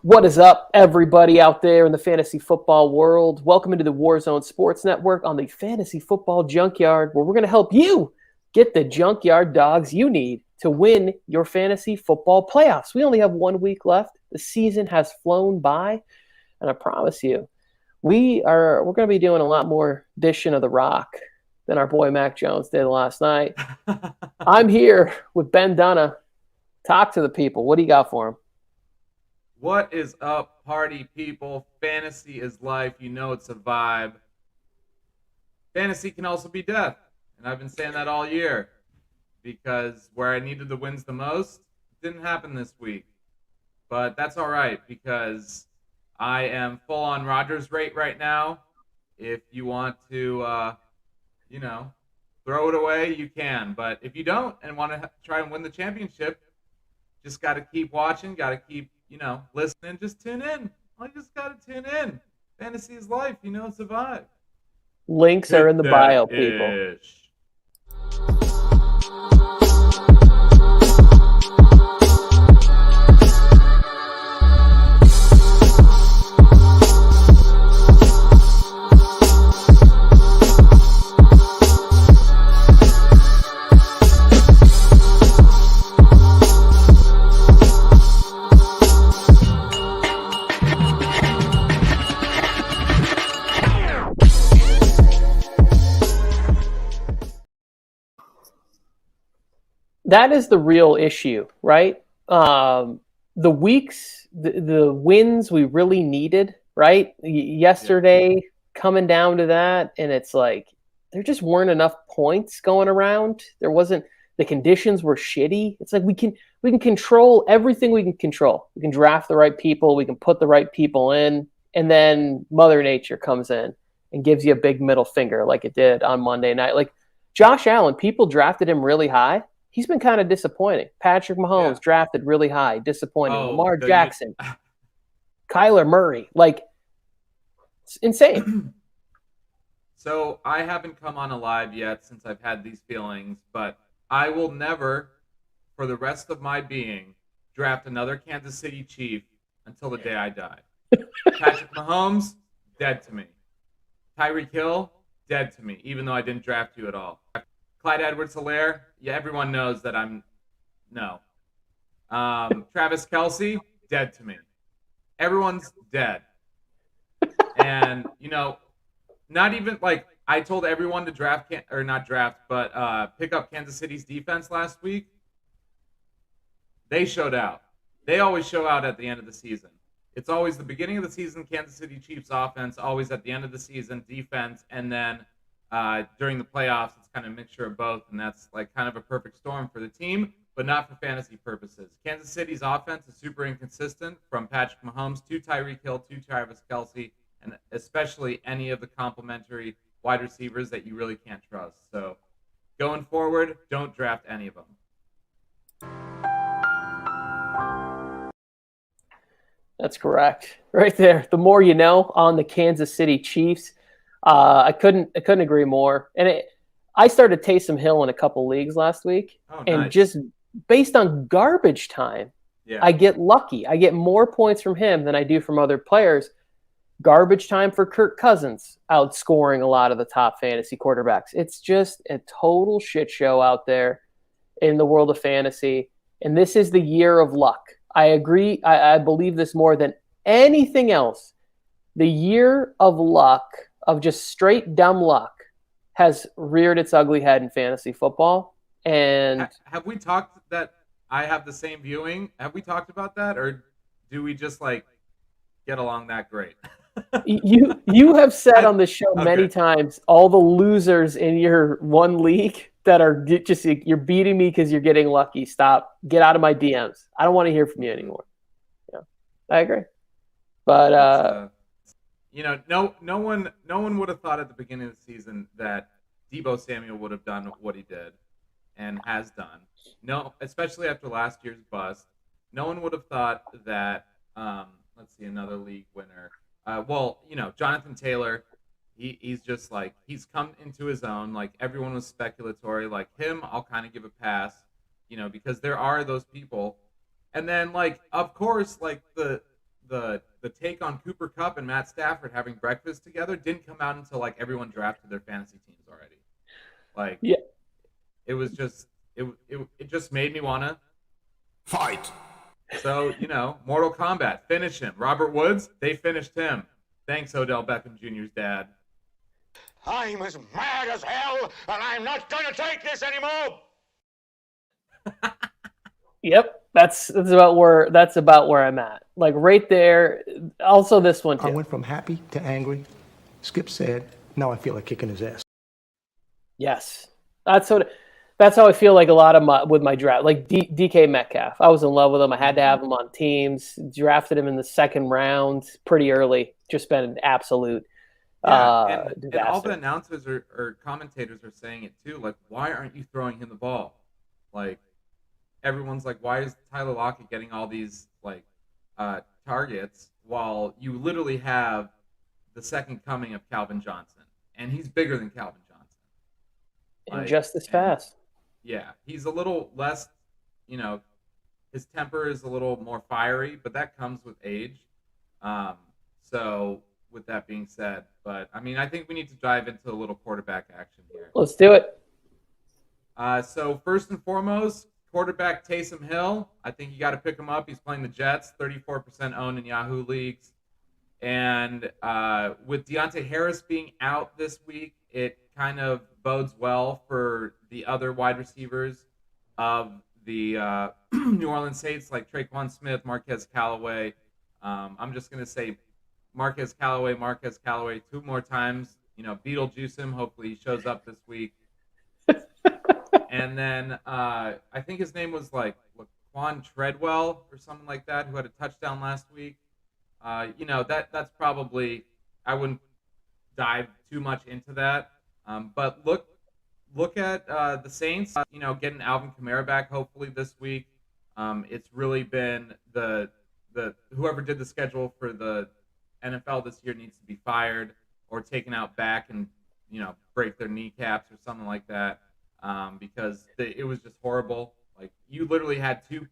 What is up, everybody out there in the fantasy football world? Welcome into the Warzone Sports Network on the Fantasy Football Junkyard, where we're going to help you get the junkyard dogs you need to win your fantasy football playoffs. We only have 1 week left. The season has flown by, and I promise you, we're going to be doing a lot more dishing of the rock than our boy Mac Jones did last night. I'm here with Ben Dunna. Talk to the people. What do you got for him? What is up, party people? Fantasy is life. You know it's a vibe. Fantasy can also be death. And I've been saying that all year. Because where I needed the wins the most, it didn't happen this week. But that's all right, because I am full on Rodgers rate right now. If you want to, throw it away, you can. But if you don't and want to try and win the championship, just got to keep watching, got to keep listening, just tune in. I just got to tune in. Fantasy is life. It's a vibe. Links are in the bio, people. That is the real issue, right? The weeks, the wins we really needed, right? Yesterday, coming down to that, and it's like there just weren't enough points going around. The conditions were shitty. It's like we can control everything we can control. We can draft the right people, we can put the right people in, and then Mother Nature comes in and gives you a big middle finger like it did on Monday night. Like Josh Allen, people drafted him really high. He's been kind of disappointing. Patrick Mahomes drafted really high, disappointing. Lamar Jackson, Kyler Murray, it's insane. So I haven't come on alive yet since I've had these feelings, but I will never, for the rest of my being, draft another Kansas City Chief until the day I die. Patrick Mahomes, dead to me. Tyreek Hill, dead to me, even though I didn't draft you at all. Clyde Edwards-Helaire, everyone knows that no. Travis Kelce, dead to me. Everyone's dead. And, not even, I told everyone to pick up Kansas City's defense last week. They showed out. They always show out at the end of the season. It's always the beginning of the season, Kansas City Chiefs offense, always at the end of the season, defense, and then during the playoffs, it's kind of a mixture of both, and that's kind of a perfect storm for the team, but not for fantasy purposes. Kansas City's offense is super inconsistent, from Patrick Mahomes to Tyreek Hill to Travis Kelce, and especially any of the complementary wide receivers that you really can't trust. So going forward, don't draft any of them. That's correct. Right there. The more you know on the Kansas City Chiefs. I couldn't agree more. And I started Taysom Hill in a couple leagues last week, and just based on garbage time, I get lucky. I get more points from him than I do from other players. Garbage time for Kirk Cousins, outscoring a lot of the top fantasy quarterbacks. It's just a total shit show out there in the world of fantasy, and this is the year of luck. I agree. I believe this more than anything else. The year of luck, of just straight dumb luck, has reared its ugly head in fantasy football. And have we talked that I have the same viewing? Have we talked about that, or do we just get along that great? you have said on the show many times, all the losers in your one league that are just, you're beating me because you're getting lucky. Stop. Get out of my DMs. I don't want to hear from you anymore. Yeah, I agree. But no one would have thought at the beginning of the season that Deebo Samuel would have done what he did and has done. No, especially after last year's bust. No one would have thought that. Let's see, another league winner. Jonathan Taylor. He's just he's come into his own. Everyone was speculatory. Him, I'll kind of give a pass. Because there are those people. And then of course the the take on Cooper Kupp and Matt Stafford having breakfast together didn't come out until like everyone drafted their fantasy teams already. Like, Yeah. it was just it just made me want to fight. So, Mortal Kombat, finish him. Robert Woods, they finished him. Thanks, Odell Beckham Jr.'s dad. I'm as mad as hell, and I'm not going to take this anymore. Yep, that's about where I'm at. Like right there. Also, this one too. I went from happy to angry. Skip said, "Now I feel like kicking his ass." Yes, that's how I feel like a lot of with my draft. Like DK Metcalf, I was in love with him. I had to have him on teams. Drafted him in the second round, pretty early. Just been an absolute and disaster. all the announcers or commentators are saying it too. Like, why aren't you throwing him the ball? Like, everyone's like, why is Tyler Lockett getting all these like targets while you literally have the second coming of Calvin Johnson, and he's bigger than Calvin Johnson, and just as fast. Yeah, he's a little less, his temper is a little more fiery, but that comes with age. So with that being said, but I mean, I think we need to dive into a little quarterback action here. Let's do it. So first and foremost, quarterback Taysom Hill. I think you got to pick him up. He's playing the Jets, 34% owned in Yahoo leagues. And with Deontay Harris being out this week, it kind of bodes well for the other wide receivers of the New Orleans Saints, like Traquan Smith, Marquez Callaway. I'm just going to say Marquez Callaway 2 more times. Beetlejuice him. Hopefully he shows up this week. And then I think his name was like Laquan Treadwell or something like that, who had a touchdown last week. That's probably, I wouldn't dive too much into that. But look at the Saints, getting Alvin Kamara back hopefully this week. It's really been the whoever did the schedule for the NFL this year needs to be fired or taken out back and break their kneecaps or something like that, because it was just horrible. Like, you literally had two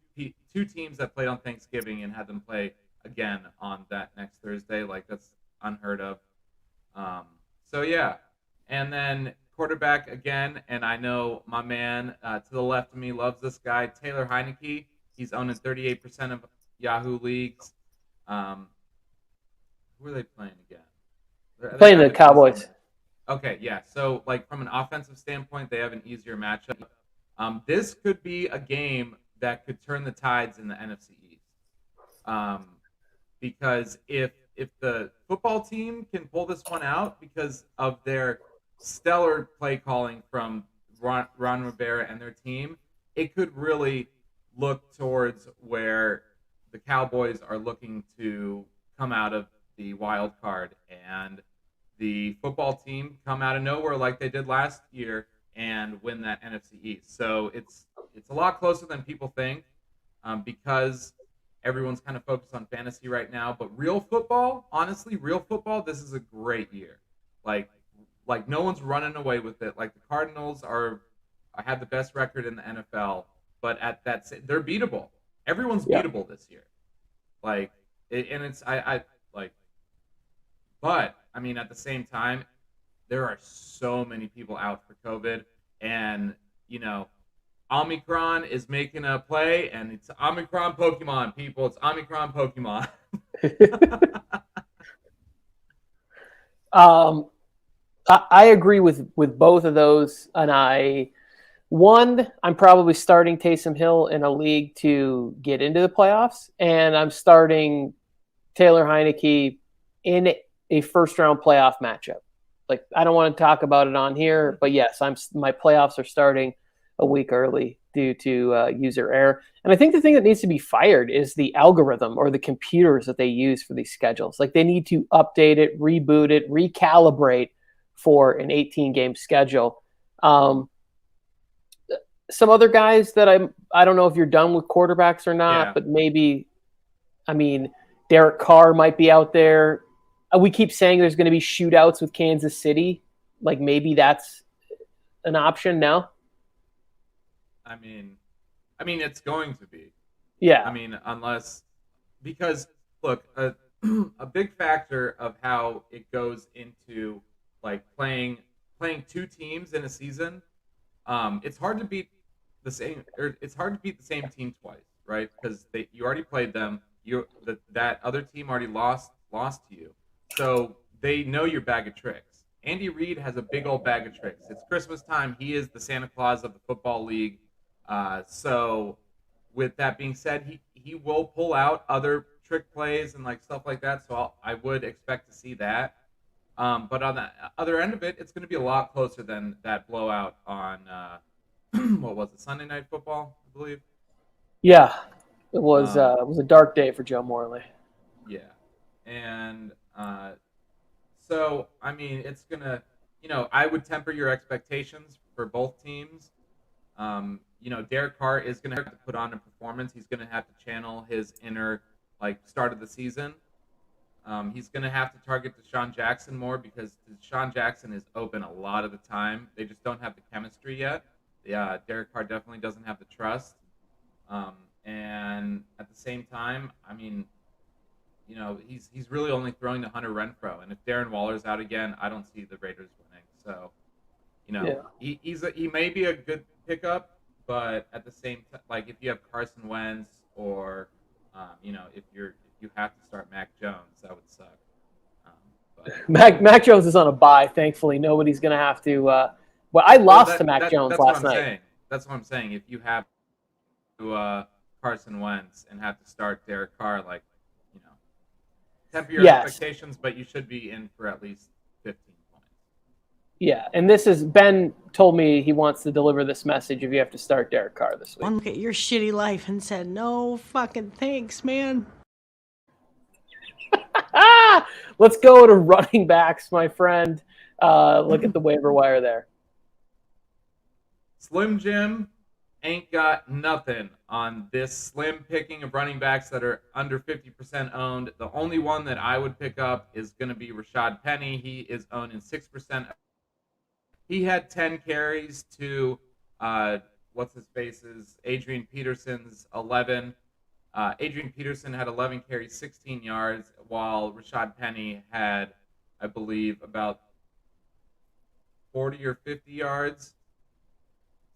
teams that played on Thanksgiving and had them play again on that next Thursday. Like, that's unheard of. So yeah, and then quarterback again, and I know my man to the left of me loves this guy, Taylor Heineke. He's owned in 38% of Yahoo leagues. Who are they playing again? Playing the Cowboys. Okay, yeah. So, like, from an offensive standpoint, they have an easier matchup. This could be a game that could turn the tides in the NFC East. Because if the football team can pull this one out because of their stellar play calling from Ron Rivera and their team, it could really look towards where the Cowboys are looking to come out of the wild card, and the football team come out of nowhere like they did last year and win that NFC East. So it's a lot closer than people think, because everyone's kind of focused on fantasy right now. But real football, honestly, this is a great year. Like no one's running away with it. Like, the Cardinals have the best record in the NFL, but they're beatable. Everyone's beatable this year. But I mean, at the same time, there are so many people out for COVID, and Omicron is making a play, and it's Omicron Pokemon, people. It's Omicron Pokemon. I agree with both of those, and I'm probably starting Taysom Hill in a league to get into the playoffs, and I'm starting Taylor Heineke in a first-round playoff matchup. Like, I don't want to talk about it on here, but yes, my playoffs are starting a week early due to user error. And I think the thing that needs to be fired is the algorithm or the computers that they use for these schedules. Like, they need to update it, reboot it, recalibrate for an 18-game schedule. Some other guys that I don't know if you're done with quarterbacks or not, but maybe, I mean, Derek Carr might be out there. We keep saying there's going to be shootouts with Kansas City. Like, maybe that's an option now. I mean, it's going to be. Yeah. I mean, because look, a big factor of how it goes into like playing two teams in a season. It's hard to beat the same, or it's hard to beat the same team twice, right? Because you already played them. That other team already lost to you, so they know your bag of tricks. Andy Reid has a big old bag of tricks. It's Christmas time. He is the Santa Claus of the football league. So, with that being said, he will pull out other trick plays and like stuff like that. So I would expect to see that. But on the other end of it, it's going to be a lot closer than that blowout on what was it, Sunday Night Football, I believe. Yeah, it was a dark day for Joe Morley. Yeah, and so I mean, it's gonna, I would temper your expectations for both teams. Derek Carr is gonna have to put on a performance. He's gonna have to channel his inner like start of the season. He's going to have to target Deshaun Jackson more because Deshaun Jackson is open a lot of the time. They just don't have the chemistry yet. Yeah, Derek Carr definitely doesn't have the trust. And at the same time, I mean, he's really only throwing to Hunter Renfrow. And if Darren Waller's out again, I don't see the Raiders winning. So, he may be a good pickup, but at the same time, like if you have Carson Wentz or, if you have to start Mac Jones, that would suck. Mac Jones is on a bye, thankfully. Nobody's going to have to I lost to Mac Jones last night. That's what I'm saying. If you have to Carson Wentz and have to start Derek Carr, like, temper your expectations, but you should be in for at least 15 points. Yeah, and this is Ben told me he wants to deliver this message if you have to start Derek Carr this week. One look at your shitty life and said, no fucking thanks, man. Let's go to running backs, my friend. Look at the waiver wire there. Slim Jim ain't got nothing on this slim picking of running backs that are under 50% owned. The only one that I would pick up is going to be Rashad Penny. He is owned in 6%. He had 10 carries to Adrian Peterson's 11. Adrian Peterson had 11 carries, 16 yards, while Rashad Penny had, I believe, about 40 or 50 yards,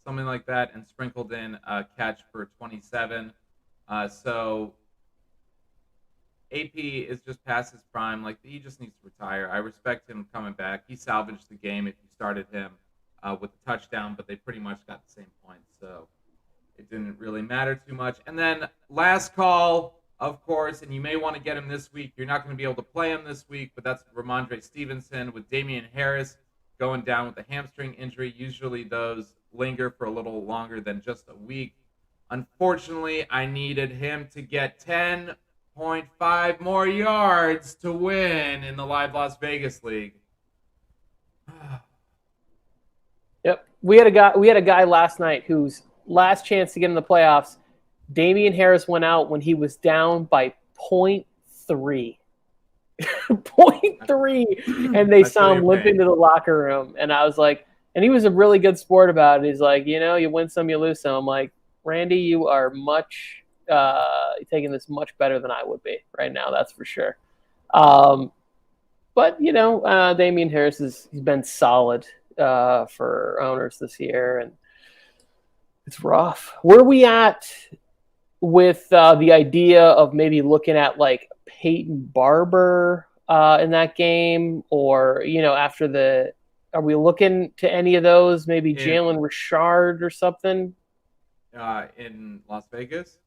something like that, and sprinkled in a catch for 27. So AP is just past his prime. Like, he just needs to retire. I respect him coming back. He salvaged the game if you started him with a touchdown, but they pretty much got the same points. So it didn't really matter too much. And then last call, of course, and you may want to get him this week. You're not going to be able to play him this week, but that's Ramondre Stevenson with Damian Harris going down with a hamstring injury. Usually those linger for a little longer than just a week. Unfortunately, I needed him to get 10.5 more yards to win in the Live Las Vegas League. Yep. We had a guy last night whose last chance to get in the playoffs, Damian Harris went out when he was down by 0.3. 0.3. And they saw him limp into the locker room. And I was like, and he was a really good sport about it. He's like, you win some, you lose some. I'm like, Randy, you are taking this much better than I would be right now. That's for sure. But, Damian Harris he's been solid for owners this year. And it's rough. Where are we at with the idea of maybe looking at like Peyton Barber in that game, or are we looking to any of those? Maybe Jalen Richard or something in Las Vegas.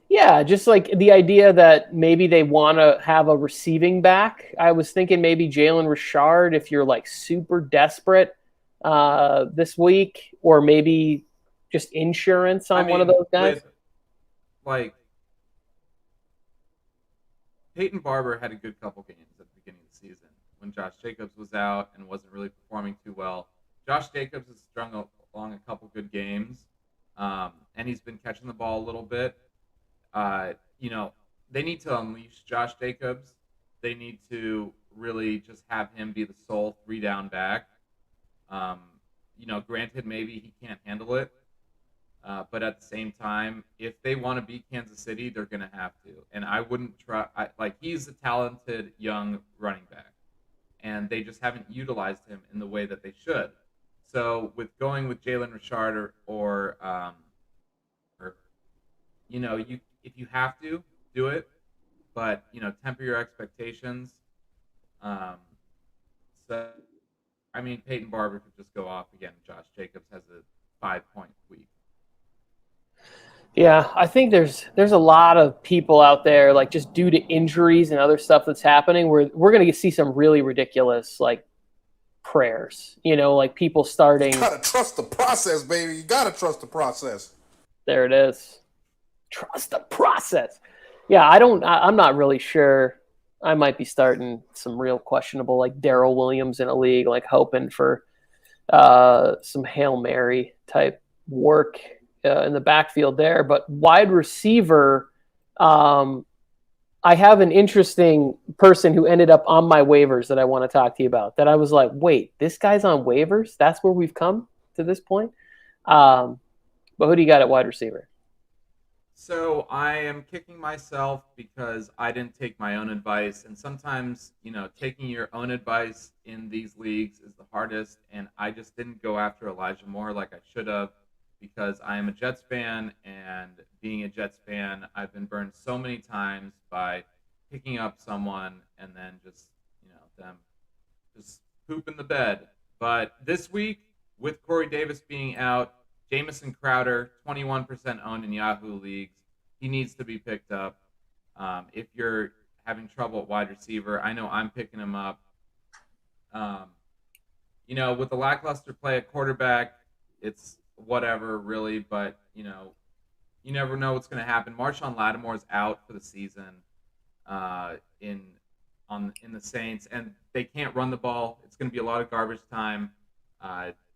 Yeah, just like the idea that maybe they want to have a receiving back. I was thinking maybe Jalen Richard if you're like super desperate this week, or maybe just insurance on one of those guys. Peyton Barber had a good couple games at the beginning of the season when Josh Jacobs was out and wasn't really performing too well. Josh Jacobs has strung along a couple good games, and he's been catching the ball a little bit. They need to unleash Josh Jacobs. They need to really just have him be the sole 3-down back. Granted, maybe he can't handle it. But at the same time, if they want to beat Kansas City, they're going to have to. And I wouldn't try. He's a talented young running back, and they just haven't utilized him in the way that they should. So with going with Jalen Richard or if you have to do it, but temper your expectations. So I mean, Peyton Barber could just go off again. Josh Jacobs has a 5-point week. Yeah, I think there's a lot of people out there, like, just due to injuries and other stuff that's happening, we're going to see some really ridiculous, like, prayers. Like people starting. You gotta trust the process, baby. You gotta trust the process. There it is. Trust the process. Yeah, I'm not really sure. I might be starting some real questionable, like Darrell Williams in a league, like hoping for some Hail Mary type work in the backfield there. But wide receiver, I have an interesting person who ended up on my waivers that I want to talk to you about, that I was like, wait, this guy's on waivers? That's where we've come to this point? But who do you got at wide receiver? So I am kicking myself because I didn't take my own advice. And sometimes, taking your own advice in these leagues is the hardest. And I just didn't go after Elijah Moore like I should have, because I am a Jets fan, and being a Jets fan, I've been burned so many times by picking up someone and then just, them just pooping the bed. But this week, with Corey Davis being out, Jameson Crowder, 21% owned in Yahoo leagues. He needs to be picked up. If you're having trouble at wide receiver, I know I'm picking him up. With the lackluster play at quarterback, it's whatever, really. But, you never know what's going to happen. Marshawn Lattimore's out for the season in the Saints, and they can't run the ball. It's going to be a lot of garbage time.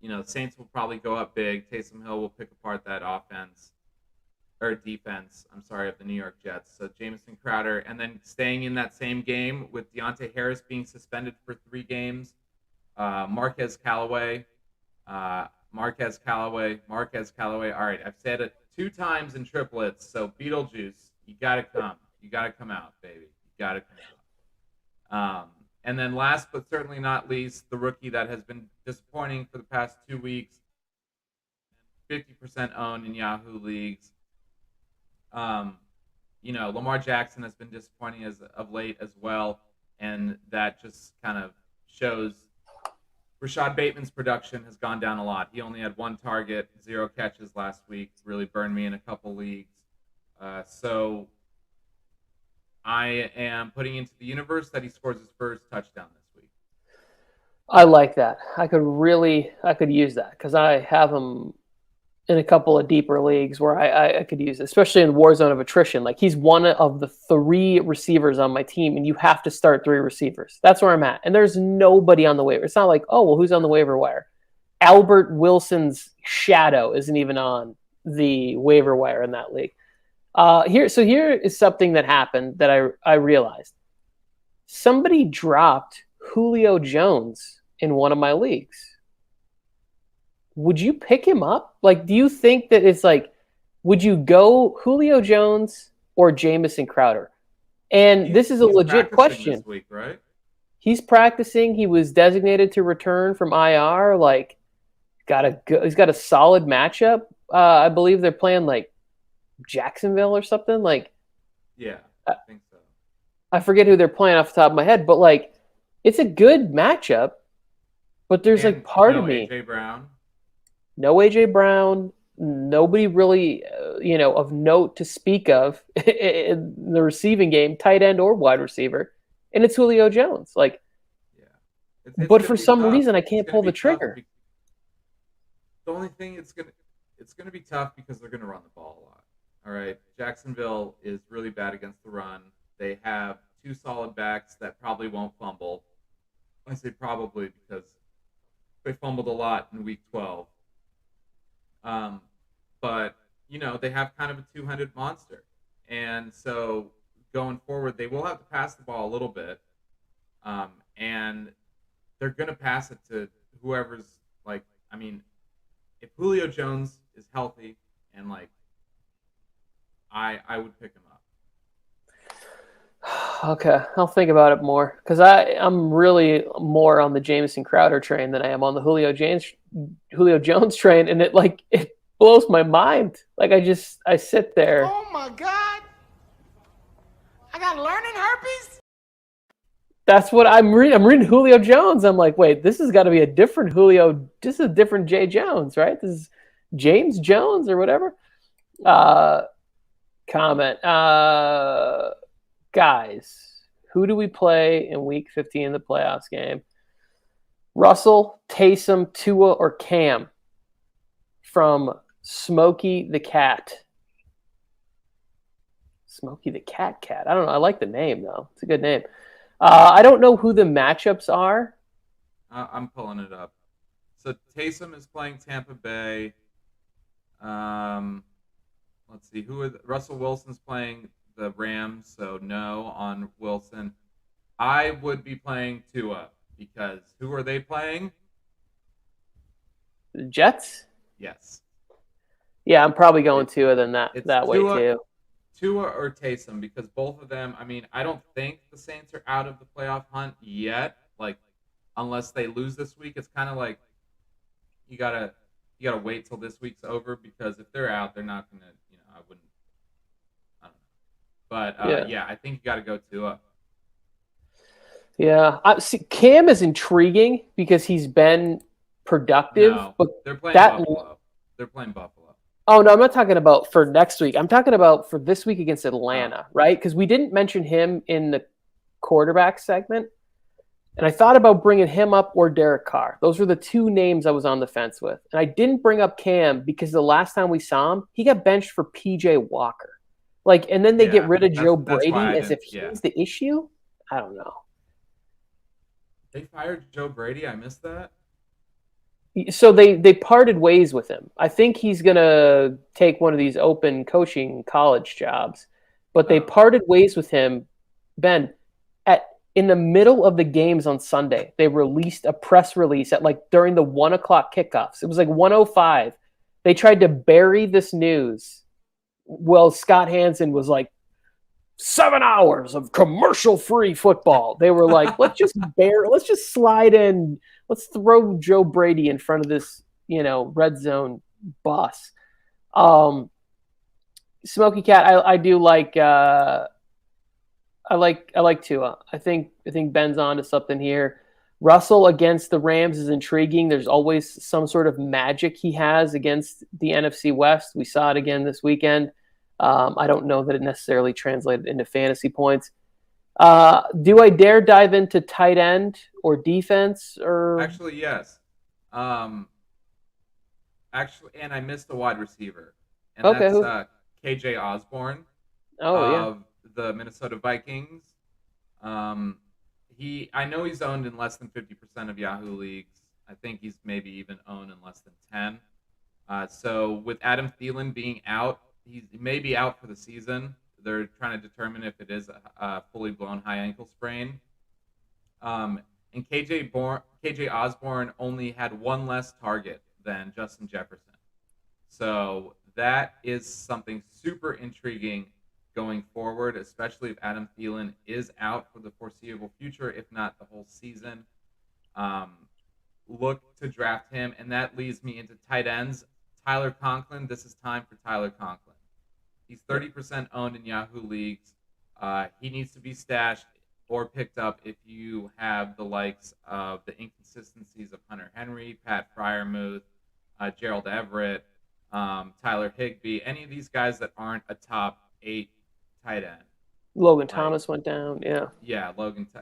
The Saints will probably go up big. Taysom Hill will pick apart that defense, of the New York Jets. So Jameson Crowder, and then staying in that same game with Deontay Harris being suspended for 3 games, Marquez Callaway. All right, I've said it 2 times in triplets. So Beetlejuice, you got to come. You got to come out, baby. You got to come out. And then last but certainly not least, the rookie that has been disappointing for the past 2 weeks, 50% owned in Yahoo leagues. Lamar Jackson has been disappointing of late as well, and that just kind of shows Rashad Bateman's production has gone down a lot. He only had 1 target, 0 catches last week. Really burned me in a couple leagues. So I am putting into the universe that he scores his first touchdown this week. I like that. I could use that, because I have him in a couple of deeper leagues where I could use it, especially in war zone of attrition. Like, he's one of the 3 receivers on my team, and you have to start 3 receivers. That's where I'm at. And there's nobody on the waiver. It's not like, oh, well, who's on the waiver wire? Albert Wilson's shadow isn't even on the waiver wire in that league. Here is something that happened that I realized. Somebody dropped Julio Jones in one of my leagues. Would you pick him up? Like, do you think that it's like, would you go Julio Jones or Jameson Crowder? And this is a legit question. This week, right? He's practicing. He was designated to return from IR. Like, he's got a solid matchup. I believe they're playing like Jacksonville or something. Like, yeah, I think so. I forget who they're playing off the top of my head, but like, it's a good matchup. But there's like part of me. AJ Brown. No AJ Brown. Nobody really, of note to speak of in the receiving game, tight end or wide receiver, and it's Julio Jones. Like, yeah. But for some reason, I can't pull the trigger. The only thing it's gonna be tough because they're gonna run the ball a lot. All right, Jacksonville is really bad against the run. They have 2 solid backs that probably won't fumble. I say probably because they fumbled a lot in Week 12. But they have kind of a 200 monster, and so going forward, they will have to pass the ball a little bit, and they're gonna pass it to whoever's like. I mean, if Julio Jones is healthy and like I would pick him up. Okay, I'll think about it more because I'm really more on the Jameson Crowder train than I am on the Julio Jones train, and it blows my mind. Like I sit there. Oh my God! I got learning herpes. That's what I'm reading. I'm reading Julio Jones. I'm like, wait, this has got to be a different Julio. This is a different Jay Jones, right? This is James Jones or whatever. Comment. Guys, who do we play in Week 15 in the playoffs game? Russell, Taysom, Tua, or Cam? From Smokey the Cat. Smokey the Cat. I don't know. I like the name, though. It's a good name. I don't know who the matchups are. I'm pulling it up. So Taysom is playing Tampa Bay. Let's see. Russell Wilson's playing the Rams, so no on Wilson. I would be playing Tua because who are they playing? The Jets? Yes. Yeah, I'm probably going Tua than that way too. Tua or Taysom, because both of them, I mean, I don't think the Saints are out of the playoff hunt yet. Like, unless they lose this week, it's kind of like you gotta wait till this week's over, because if they're out, they're not gonna, I don't know. But yeah, I think you gotta go Tua. Yeah, see, Cam is intriguing because he's been productive, but they're playing Buffalo. They're playing Buffalo. Oh, no, I'm not talking about for next week. I'm talking about for this week against Atlanta, right? Because we didn't mention him in the quarterback segment. And I thought about bringing him up or Derek Carr. Those were the two names I was on the fence with. And I didn't bring up Cam because the last time we saw him, he got benched for P.J. Walker. And then they get rid of Joe Brady as if he's the issue? I don't know. They fired Joe Brady? I missed that. So they parted ways with him. I think he's going to take one of these open coaching college jobs. But they parted ways with him, Ben, in the middle of the games on Sunday. They released a press release at during the 1 o'clock kickoffs. It was 1:05. They tried to bury this news. Well, Scott Hansen was 7 hours of commercial-free football. They were like, let's just slide in. Let's throw Joe Brady in front of this, red zone bus. Smokey Cat, I do like. I like Tua. I think Ben's on to something here. Russell against the Rams is intriguing. There's always some sort of magic he has against the NFC West. We saw it again this weekend. I don't know that it necessarily translated into fantasy points. Do I dare dive into tight end or defense? Or actually, yes. And I missed a wide receiver, and that's KJ Osborne of the Minnesota Vikings. I know he's owned in less than 50% of Yahoo leagues. I think he's maybe even owned in less than 10. So with Adam Thielen being out, he may be out for the season. They're trying to determine if it is a fully blown high ankle sprain. And KJ Osborne only had one less target than Justin Jefferson. So that is something super intriguing going forward, especially if Adam Thielen is out for the foreseeable future, if not the whole season. Look to draft him, and that leads me into tight ends. Tyler Conklin, this is time for Tyler Conklin. He's 30% owned in Yahoo leagues. He needs to be stashed or picked up if you have the likes of the inconsistencies of Hunter Henry, Pat Freiermuth, Gerald Everett, Tyler Higbee, any of these guys that aren't a top 8 tight end. Logan Thomas went down, yeah. Yeah,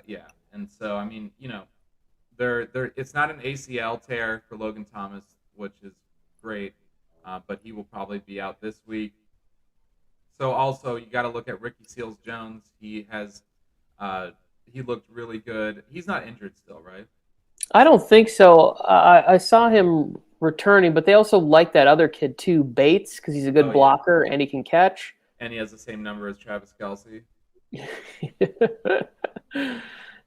yeah. And so, I mean, it's not an ACL tear for Logan Thomas, which is great, but he will probably be out this week. So also, you got to look at Ricky Seals-Jones. He looked really good. He's not injured still, right? I don't think so. I saw him returning, but they also like that other kid too, Bates, because he's a good blocker and he can catch. And he has the same number as Travis Kelce.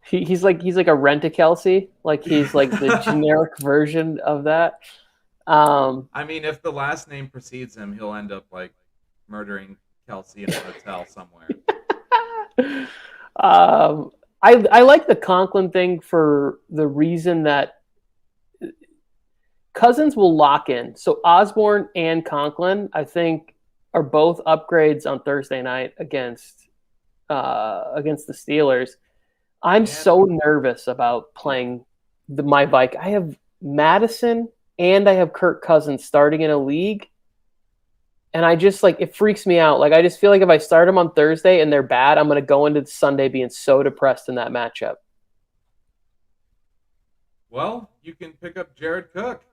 He's like a Rent-A-Kelsey. He's like the generic version of that. I mean, if the last name precedes him, he'll end up like murdering Kelsey in a hotel somewhere. I like the Conklin thing for the reason that Cousins will lock in. So Osborne and Conklin, I think, are both upgrades on Thursday night against the Steelers. I'm so nervous about playing my Vikings. I have Madison and I have Kirk Cousins starting in a league. And I just it freaks me out. Like, I just feel like if I start them on Thursday and they're bad, I'm going to go into Sunday being so depressed in that matchup. Well, you can pick up Jared Cook.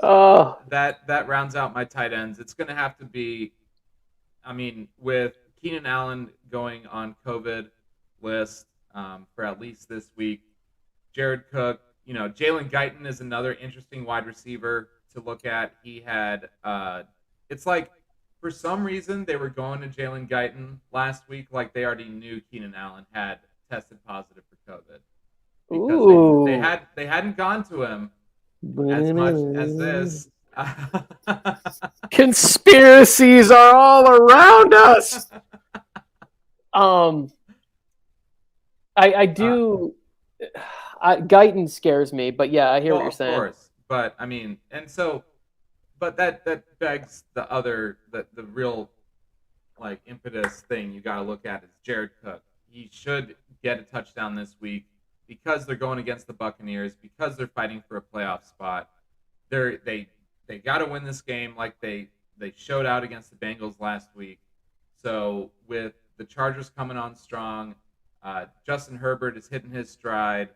That rounds out my tight ends. It's going to have to be, I mean, with Keenan Allen going on COVID list for at least this week, Jared Cook, Jalen Guyton is another interesting wide receiver to look at. He had, it's like, for some reason, they were going to Jalen Guyton last week like they already knew Keenan Allen had tested positive for COVID. Because they hadn't gone to him as much as this. Conspiracies are all around us. I do. Guyton scares me, but yeah, I hear what you're saying. Of course, but I mean, but that begs the real impetus thing you got to look at is Jared Cook. He should get a touchdown this week because they're going against the Buccaneers, because they're fighting for a playoff spot. They got to win this game like they showed out against the Bengals last week. So with the Chargers coming on strong, Justin Herbert is hitting his stride,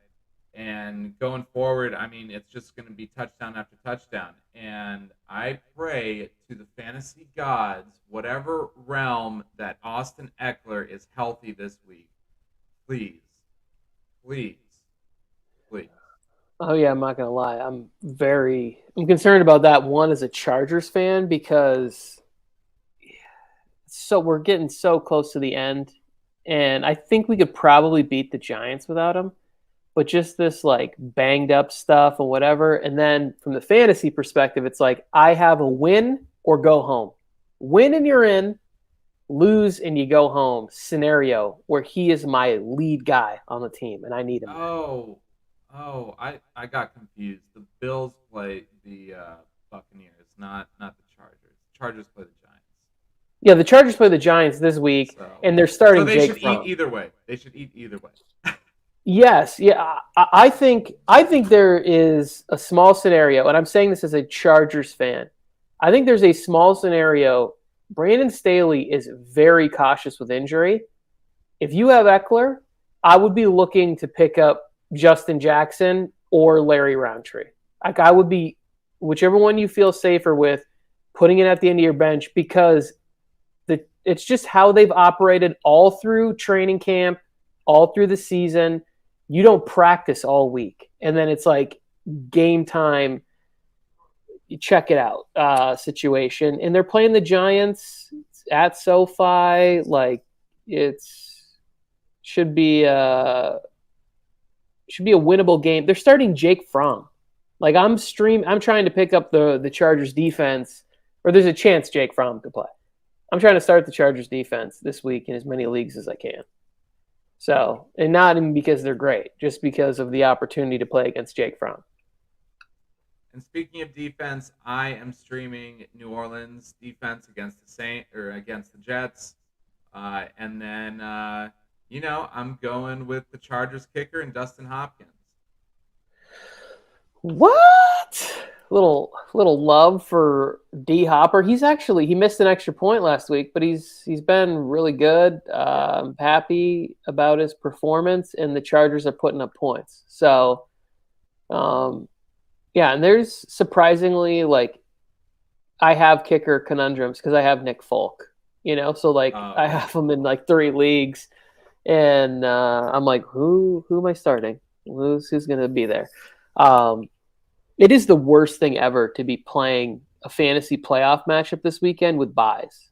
and going forward, I mean, it's just going to be touchdown after touchdown. And I pray to the fantasy gods, whatever realm, that Austin Eckler is healthy this week. Please. Oh yeah, I'm not gonna lie. I'm concerned about that one as a Chargers fan because we're getting so close to the end, and I think we could probably beat the Giants without him. But just this banged up stuff and whatever, and then from the fantasy perspective, it's like I have a win or go home. Win and you're in, lose and you go home scenario where he is my lead guy on the team and I need him. I got confused. The Bills play the Buccaneers, not the Chargers. Chargers play the Giants. Yeah, the Chargers play the Giants this week, and they're starting Jake Fromm. So they should eat either way. Yes, yeah. I think there is a small scenario, and I'm saying this as a Chargers fan. I think there's a small scenario. Brandon Staley is very cautious with injury. If you have Eckler, I would be looking to pick up Justin Jackson or Larry Roundtree. I would be, whichever one you feel safer with, putting it at the end of your bench because it's just how they've operated all through training camp, all through the season. You don't practice all week. And then it's game time, you check it out situation. And they're playing the Giants at SoFi. Should be a winnable game. They're starting Jake Fromm. I'm trying to pick up the Chargers defense, or there's a chance Jake Fromm could play. I'm trying to start the Chargers defense this week in as many leagues as I can. So, and not even because they're great, just because of the opportunity to play against Jake Fromm. And speaking of defense, I am streaming New Orleans defense against the Jets. And then I'm going with the Chargers kicker and Dustin Hopkins. What? Little love for D Hopper. He missed an extra point last week, but he's been really good. I'm happy about his performance, and the Chargers are putting up points. So, yeah, and there's surprisingly I have kicker conundrums because I have Nick Folk. So I have him in 3 leagues, and I'm who am I starting? Who's going to be there? It is the worst thing ever to be playing a fantasy playoff matchup this weekend with buys.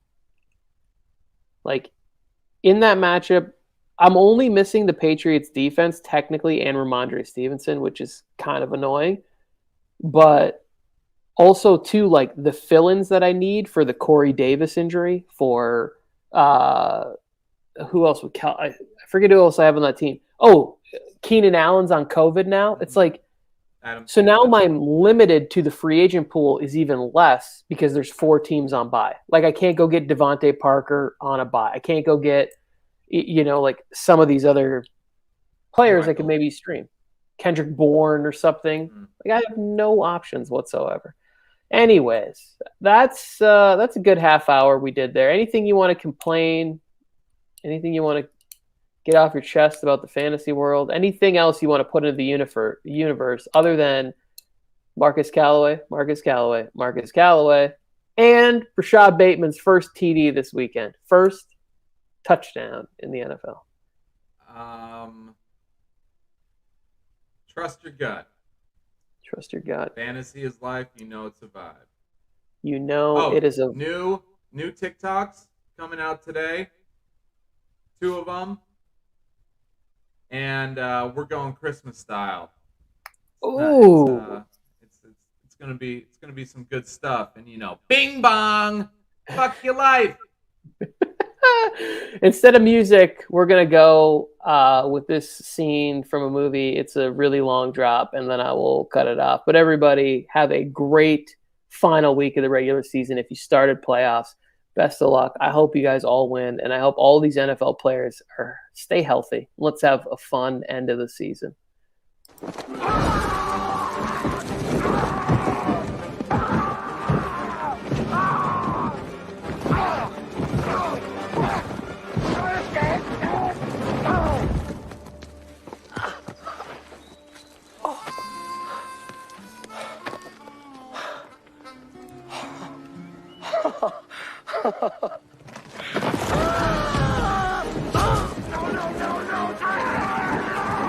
In that matchup, I'm only missing the Patriots defense technically and Ramondre Stevenson, which is kind of annoying. but also too, like the fill-ins that I need for the Corey Davis injury, for who else would I forget who else I have on that team. Oh, Keenan Allen's on COVID now. It's like, so now I'm limited to the free agent pool is even less because there's 4 teams on bye. Like I can't go get Devontae Parker on a bye. I can't go get, like some of these other players I could maybe stream. Kendrick Bourne or something. Like I have no options whatsoever. Anyways, that's a good half hour we did there. Anything you want to complain? Anything you want to get off your chest about the fantasy world? Anything else you want to put into the universe other than Marcus Callaway, and Rashad Bateman's first TD this weekend, first touchdown in the NFL? Trust your gut. Trust your gut. Fantasy is life. You know it's a vibe. It is a new TikToks coming out today. 2 of them. And we're going Christmas style. Ooh. It's gonna be some good stuff. And bing bong, fuck your life. Instead of music, we're gonna go with this scene from a movie. It's a really long drop, and then I will cut it off. But everybody have a great final week of the regular season. If you started playoffs, best of luck. I hope you guys all win, and I hope all these NFL players stay healthy. Let's have a fun end of the season.